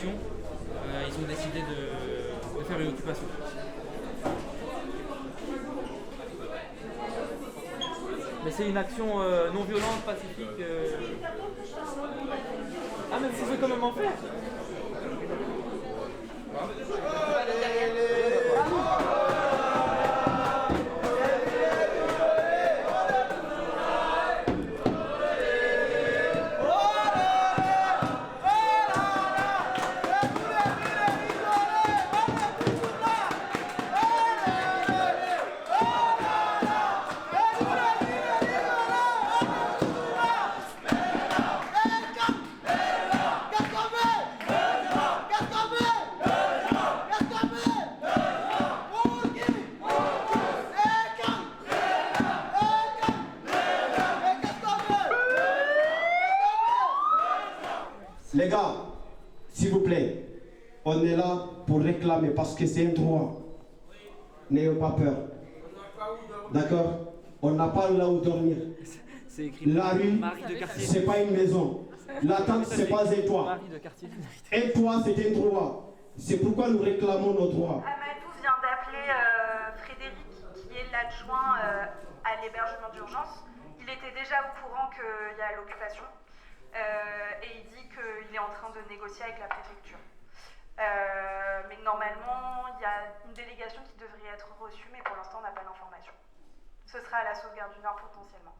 action, ils ont décidé de faire une occupation. Mais c'est une action non violente, pacifique. Ah, même si c'est quand même en fait. Les gars, s'il vous plaît, on est là pour réclamer parce que c'est un droit. N'ayez pas peur. D'accord? On n'a pas là où dormir. La rue, c'est pas une maison. La tente, c'est pas un toit. Un toit, c'est un droit. C'est pourquoi nous réclamons nos droits. Amadou vient d'appeler Frédéric, qui est l'adjoint à l'hébergement d'urgence. Il était déjà au courant qu'il y a l'occupation. Et il dit qu'il est en train de négocier avec la préfecture. Mais normalement, il y a une délégation qui devrait être reçue, mais pour l'instant, on n'a pas l'information. Ce sera à la sauvegarde du Nord potentiellement.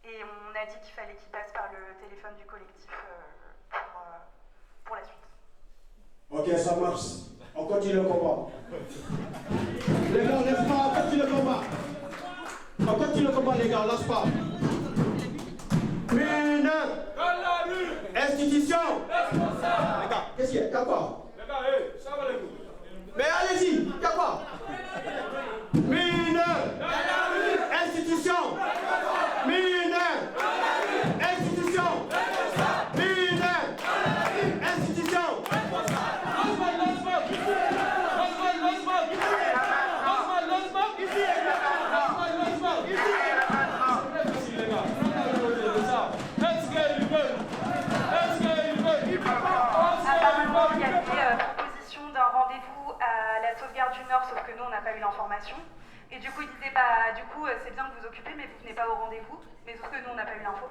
Et on a dit qu'il fallait qu'il passe par le téléphone du collectif pour la suite. Ok, ça marche. On continue le combat. Les gars, on laisse pas, on continue le combat. On continue le combat, les gars, on lâche pas. Une institution. Les gars, qu'est-ce qu'il y a? Y'a quoi? Les gars, ça va les coups. Mais allez-y, y'a quoi? Une institution. Une institution. Une institution. Apparemment, il y a des propositions d'un rendez-vous à la sauvegarde du Nord, sauf que nous, on n'a pas eu l'information. Et du coup, il disait, du coup, c'est bien que vous occupez, mais vous venez pas au rendez-vous. Mais sauf que nous, on n'a pas eu l'info.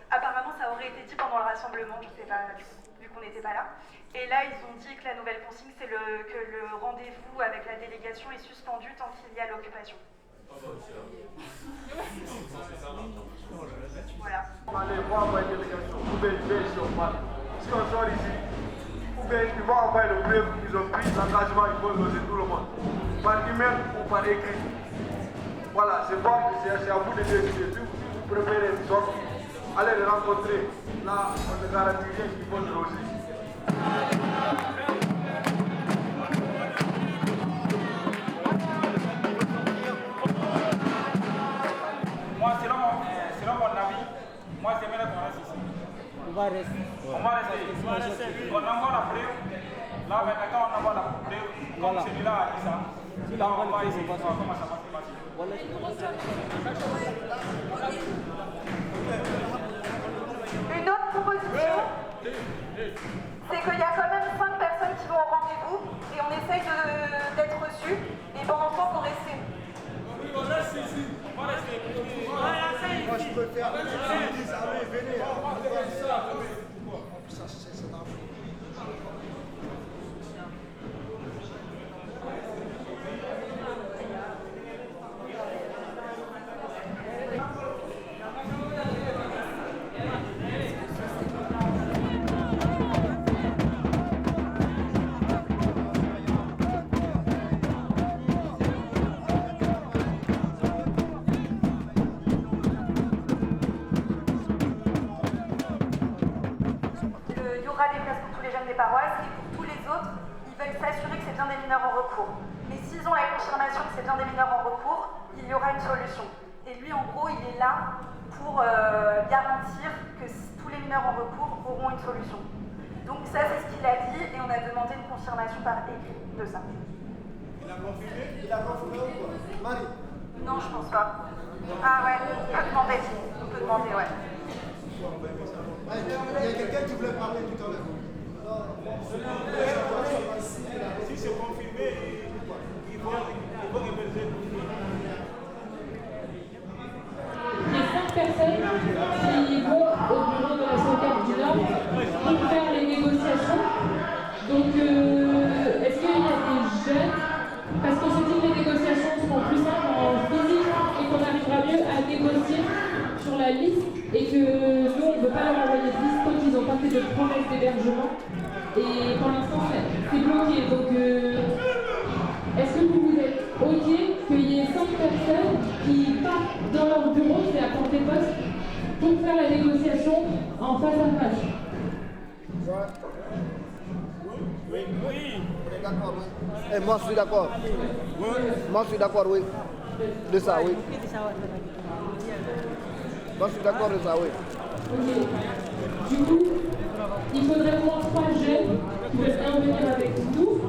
Apparemment, ça aurait été dit pendant le rassemblement, je sais pas, du coup, vu qu'on n'était pas là. Et là, ils ont dit que la nouvelle consigne, c'est que le rendez-vous avec la délégation est suspendu tant qu'il y a l'occupation. Voilà. Allez, voir envoyer une délégation. Ou bien ils viennent sur Paris. Si on sort ici, ou bien ils vont envoyer le preuve qu'ils ont pris l'engagement, ils vont loger tout le monde. Par email ou par écrit. Voilà, c'est à vous de décider. Si vous préférez sortir, allez les rencontrer. Là, on ne garantit rien qu'ils vont loger. Moi, selon mon avis, moi j'aimerais qu'on reste ici. On va rester. On envoie la preuve. Là, maintenant, quand on envoie la preuve, comme celui-là a dit ça, là, on va essayer de voir comment ça va se passer. Une autre proposition, c'est qu'il y a quand même 5 personnes qui vont au rendez-vous et on essaye d'être reçus et pendant ce temps, il faut rester. On reste ici. On va rester. Moi, je peux faire. Ils disent, allez, venez. Il y aura des places pour tous les jeunes des paroisses et pour tous les autres, ils veulent s'assurer que c'est bien des mineurs en recours. Mais s'ils ont la confirmation que c'est bien des mineurs en recours, il y aura une solution. Et lui, en gros, il est là pour garantir que tous les mineurs en recours auront une solution. Donc ça, c'est ce qu'il a dit et on a demandé une confirmation par écrit de ça. Il a confirmé? Il a confirmé ou quoi? Marie? Non, je pense pas. Ah ouais, on peut demander. On peut demander, ouais. Il y a quelqu'un qui voulait parler tout à l'heure. Si c'est confirmé, ils vont émerger. Il y a 5 personnes qui vont au bureau de la sauvegarde du Nord pour faire les négociations. Donc, est-ce qu'il y a des jeunes? Parce qu'on se dit que les négociations seront plus simples en physique et qu'on arrivera mieux à négocier sur la liste et que nous, on ne veut pas leur envoyer de liste tant qu'ils n'ont pas fait de promesse d'hébergement. Et pour l'instant, c'est bloqué. Donc, est-ce que vous êtes OK qu'il y ait 5 personnes qui partent dans leur bureau, c'est à portée poste, pour faire la négociation en face à face? Oui. On est d'accord, oui. Et moi, je suis d'accord. Oui. Moi, je suis d'accord, oui. De ça, oui. Moi, je suis d'accord de ça, oui. Ok. Du coup, il faudrait au moins 3 jeunes qui veulent bien venir avec nous.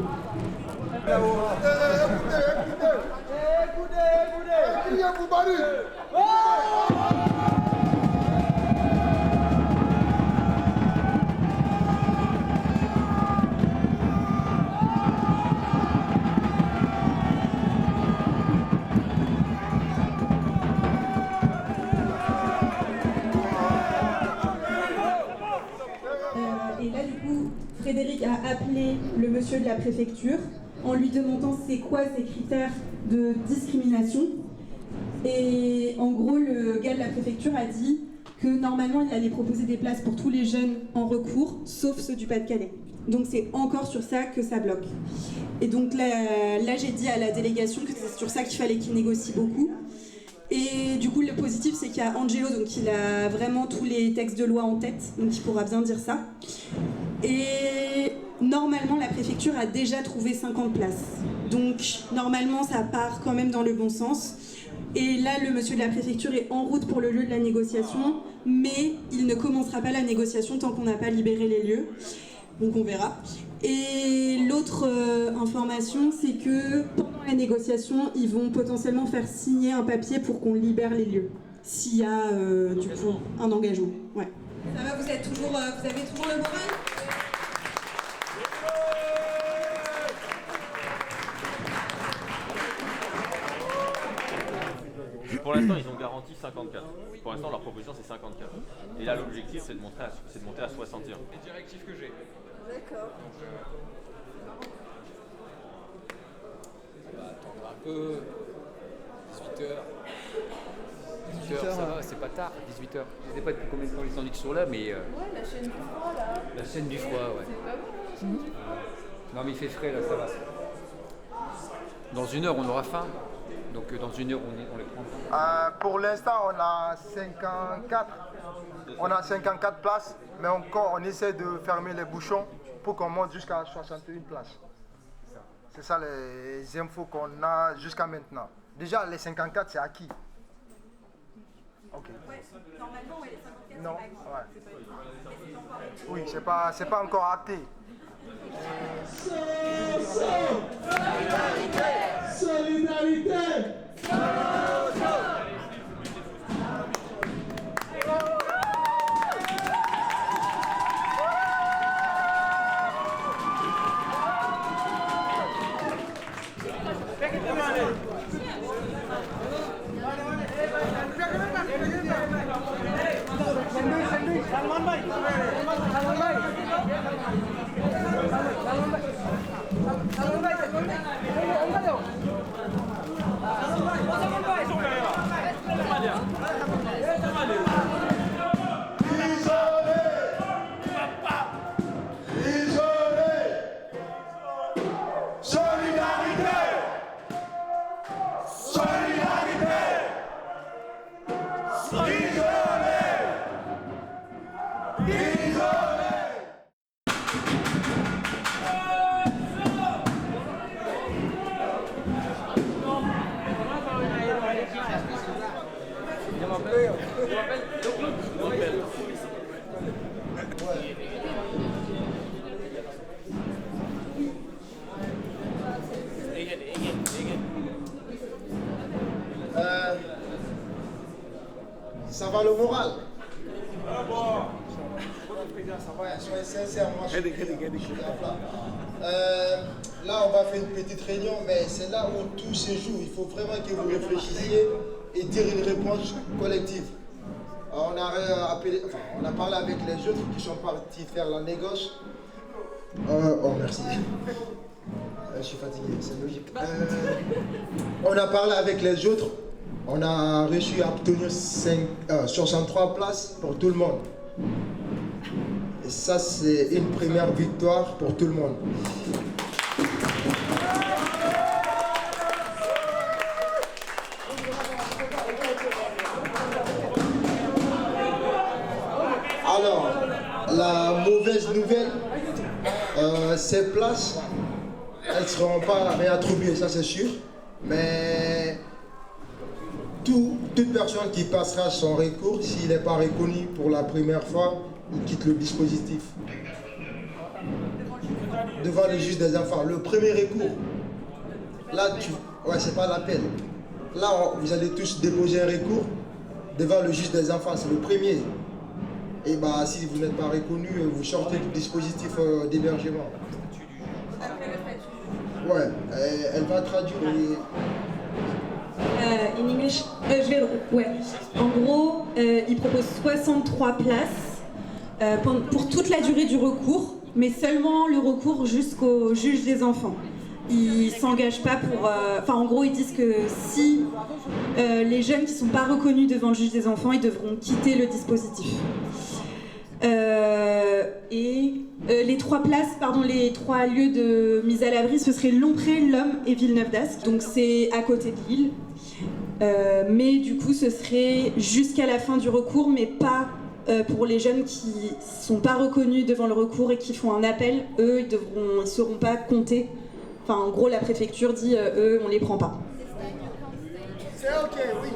Et là, du coup, Frédéric a appelé le monsieur de la préfecture en lui demandant c'est quoi ces critères de discrimination. Et en gros, le gars de la préfecture a dit que normalement, il allait proposer des places pour tous les jeunes en recours, sauf ceux du Pas-de-Calais. Donc c'est encore sur ça que ça bloque. Et donc là j'ai dit à la délégation que c'est sur ça qu'il fallait qu'il négocie beaucoup. Et du coup, le positif, c'est qu'il y a Angelo, donc il a vraiment tous les textes de loi en tête, donc il pourra bien dire ça. Et normalement, la préfecture a déjà trouvé 50 places. Donc, normalement, ça part quand même dans le bon sens. Et là, le monsieur de la préfecture est en route pour le lieu de la négociation, mais il ne commencera pas la négociation tant qu'on n'a pas libéré les lieux. Donc, on verra. Et l'autre information, c'est que pendant la négociation, ils vont potentiellement faire signer un papier pour qu'on libère les lieux, s'il y a du coup un engagement. Ouais. Ça va, vous avez toujours le moral? Pour l'instant, ils ont garanti 54. Pour l'instant, leur proposition, c'est 54. Et là, l'objectif, c'est de monter à 61. Les directives que j'ai. D'accord. On va attendre un peu. 18h. 18h, ça va, c'est pas tard. 18h. Je sais pas depuis combien de temps les syndics sont là, mais. Ouais, la chaîne du froid là. La chaîne du froid, ouais. C'est pas bon. Non, mais il fait frais là, ça va. Dans une heure, on aura faim. Donc dans une heure, on les prend. Pour l'instant, on a 54. On a 54 places, mais encore, on essaie de fermer les bouchons pour qu'on monte jusqu'à 61 places. C'est ça les infos qu'on a jusqu'à maintenant. Déjà, les 54, c'est acquis. Ok. Ouais, normalement, ouais, les 54, Non, c'est pas acquis. oui, c'est pas encore acté. Solidarité. Ça va le moral? Ah bon. Ça va, soyez sincèrement, je suis à plat. Là, on va faire une petite réunion, mais c'est là où tout se joue. Il faut vraiment que vous réfléchissiez et dire une réponse collective. On a parlé avec les autres qui sont partis faire la négoce. Oh, merci. Je suis fatigué, c'est logique. On a parlé avec les autres. On a réussi à obtenir 63 places pour tout le monde. Et ça, c'est une première victoire pour tout le monde. Alors, la mauvaise nouvelle, ces places, elles ne seront pas réattribuées, ça c'est sûr. Mais toute personne qui passera son recours, s'il n'est pas reconnu pour la première fois, il quitte le dispositif. Devant le juge des enfants. Le premier recours, là, c'est pas l'appel. Là, vous allez tous déposer un recours devant le juge des enfants, c'est le premier. Et bah, si vous n'êtes pas reconnu, vous sortez du dispositif d'hébergement. Ouais, elle va traduire. In English, En gros, il propose 63 places pour toute la durée du recours, mais seulement le recours jusqu'au juge des enfants. Ils ne s'engagent pas pour... en gros, ils disent que si les jeunes qui ne sont pas reconnus devant le juge des enfants, ils devront quitter le dispositif. Les 3 places, les 3 lieux de mise à l'abri, ce serait Lompré, Lomme et Villeneuve d'Ascq. Donc c'est à côté de Lille. Mais du coup, ce serait jusqu'à la fin du recours, mais pas pour les jeunes qui ne sont pas reconnus devant le recours et qui font un appel. Eux, ils ne seront pas comptés. Enfin, en gros, la préfecture dit, eux, on ne les prend pas. C'est ok, oui.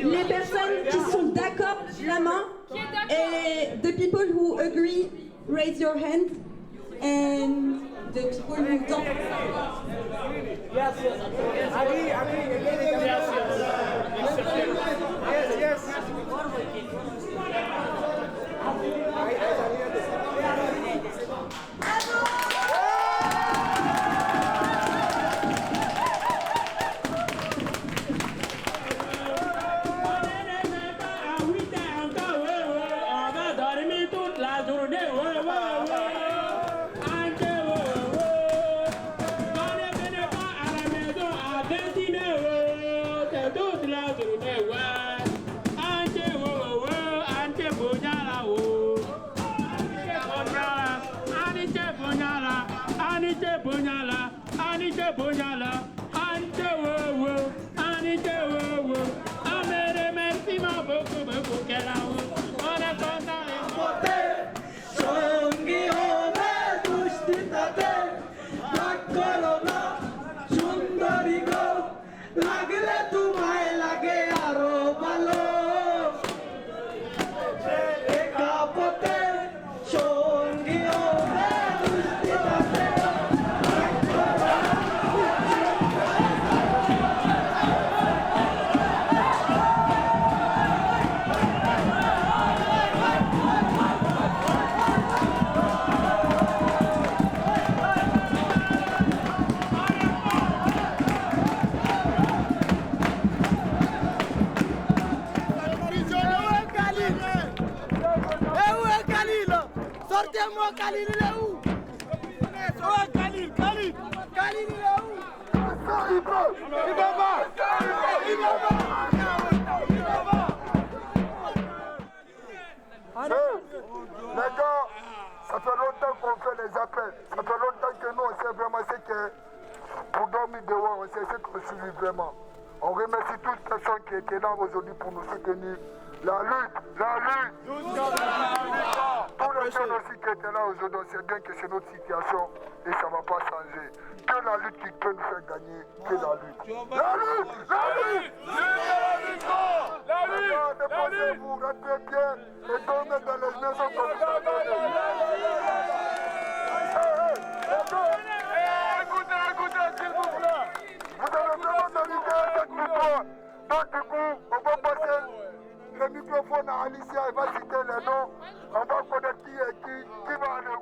Les personnes qui sont d'accord, la main. Et the people who agree, raise your hand. And the people who don't. Yes, yes. Agree. Yes, yes. Sortez-moi Khalil, il est où? Oh Khalil, il est où? Il va pas. Les gars, ça fait longtemps qu'on fait les appels. Ça fait longtemps que nous on sait vraiment ce que pour dormir dehors, on sait ce qu'on suit vraiment. On remercie toutes les personnes qui étaient là aujourd'hui pour nous soutenir. La lutte, tous les personnes aussi qui étaient là aujourd'hui, c'est bien que c'est notre situation et ça ne va pas changer. Que la lutte qui peut nous faire gagner, que la lutte. La lutte! La lutte! La lutte! Déposez-vous, rentrez bien et dormez dans les maisons comme ça. Écoutez, s'il vous plaît. Vous avez vraiment mérité cette victoire. Donc du coup, on va passer le microphone à Alicia, elle va citer les noms. On va connaître qui est qui va aller